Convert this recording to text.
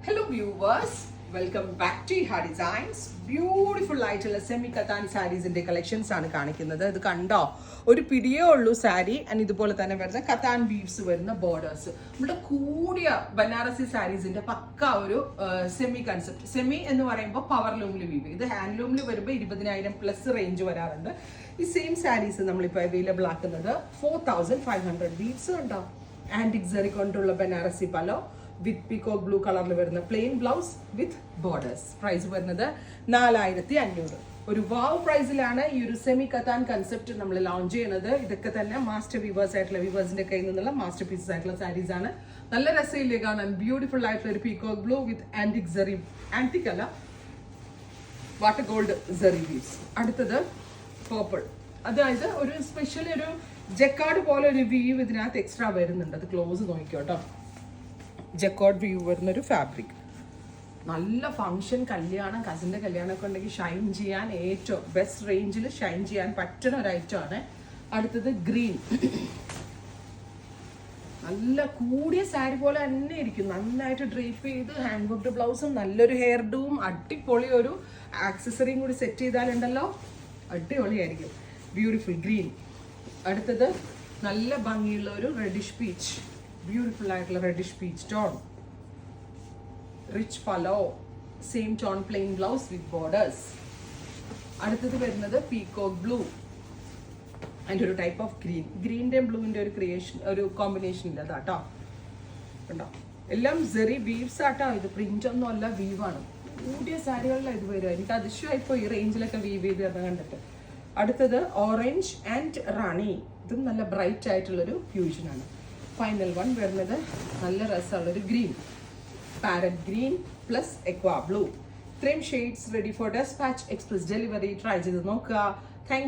Hello viewers, welcome back to Iha Designs. Beautiful ആയിട്ടുള്ള semi കത്താൻ സാരീസിന്റെ collections ആണ് കാണിക്കുന്നത്. ഇത് കണ്ടോ, ഒരു പിടിയേ ഉള്ളൂ സാരി ആൻഡ് ഇതുപോലെ തന്നെ വരുന്ന കത്താൻ വീവ്സ് വരുന്ന ബോർഡേഴ്സ്. നമ്മുടെ കൂടിയ ബനാറസി സാരീസിന്റെ പക്ക ഒരു സെമി കൺസെപ്റ്റ്. സെമി എന്ന് പറയുമ്പോൾ പവർ ലൂമിൽ വീവ്, ഇത് ഹാൻഡ് ലൂമിൽ വരുമ്പോൾ 20,000+ റേഞ്ച് വരാറുണ്ട്. ഈ സെയിം സാരീസ് നമ്മളിപ്പോൾ അവൈലബിൾ ആക്കുന്നത് 4,500 വീവ്സ് ഉണ്ടോ. ആന്റിക് സെറി കൊണ്ടുള്ള Banarasi pallu with peacock blue കളറിൽ വരുന്ന plain blouse with borders. Price വരുന്നത് 4,500. ഒരു വാവ് പ്രൈസിലാണ് ഈ ഒരു സെമി കത്താൻ കൺസെപ്റ്റ് നമ്മൾ ലോഞ്ച് ചെയ്യുന്നത്. ഇതൊക്കെ തന്നെ മാസ്റ്റർ വീവേഴ്സ് ആയിട്ടുള്ള വീവേഴ്സിന്റെ കയ്യിൽ നിന്നുള്ള മാസ്റ്റർ പീസസ് ആയിട്ടുള്ള സാരീസ് ആണ്. നല്ല രസയില്ലേ കാണാൻ, ബ്യൂട്ടിഫുൾ ആയിട്ടുള്ള ഒരു peacock blue with antique zari, antique അല്ല വാട്ടർ ഗോൾഡ് സെറി വീവ്സ്. അടുത്തത് പേർപ്പിൾ, അതായത് ഒരു സ്പെഷ്യൽ ഒരു ജക്കാർഡ് പോലെ ഒരു വീവ് ഇതിനകത്ത് എക്സ്ട്രാ വരുന്നുണ്ട്. അത് ക്ലോസ് നോക്കിക്കോട്ടോ. ജക്കോർഡ് വ്യൂ വരുന്നൊരു ഫാബ്രിക്. നല്ല ഫങ്ഷൻ, കല്യാണം, കസിൻ്റെ കല്യാണമൊക്കെ ഉണ്ടെങ്കിൽ ഷൈൻ ചെയ്യാൻ ഏറ്റവും ബെസ്റ്റ് റേഞ്ചിൽ ഷൈൻ ചെയ്യാൻ പറ്റുന്ന ഒരു ഐറ്റം ആണ്. അടുത്തത് ഗ്രീൻ, നല്ല കൂടിയ സാരി പോലെ തന്നെ ഇരിക്കും, നന്നായിട്ട് ഡ്രേപ്പ് ചെയ്ത് ഹാൻഡ് വർക്ക്ഡ് ബ്ലൗസും നല്ലൊരു ഹെയർ ഡൂം അടിപൊളി ഒരു ആക്സസറിയും കൂടി സെറ്റ് ചെയ്താലുണ്ടല്ലോ അടിപൊളിയായിരിക്കും. Beautiful green. അടുത്തത് നല്ല ഭംഗിയുള്ള ഒരു റെഡിഷ് പീച്ച്, ബ്യൂട്ടിഫുൾ ആയിട്ടുള്ള reddish peach tone, rich pallu, same tone plain blouse with borders. അടുത്തത് വരുന്നത് പീകോക്ക് ബ്ലൂ അതിൻ്റെ ഒരു ടൈപ്പ് ഓഫ് ഗ്രീൻ. ഗ്രീൻ്റെയും ബ്ലൂവിൻ്റെ ഒരു ക്രിയേഷൻ, ഒരു കോമ്പിനേഷൻ ഇല്ല അതാട്ടോ. ഉണ്ടോ, എല്ലാം സെറി വീവ്സ് ആട്ടോ. ഇത് പ്രിന്റ് ഒന്നും അല്ല, വീവാണ്. കൂടിയ സാരികളിലാണ് ഇത് വരിക. എനിക്ക് അതിശയമായിപ്പോൾ ഈ റേഞ്ചിലൊക്കെ വീവ് ചെയ്ത് തന്നെ കണ്ടിട്ട്. അടുത്തത് ഓറഞ്ച് ആൻഡ് റാണി, ഇതും നല്ല ബ്രൈറ്റ് ആയിട്ടുള്ളൊരു ഫ്യൂഷനാണ്. ഫൈനൽ വൺ വരുന്നത് നല്ല രസമുള്ളൊരു green, parrot green plus aqua blue. ഇത്രയും shades ready for despatch express delivery. Try ചെയ്ത് നോക്കുക. താങ്ക്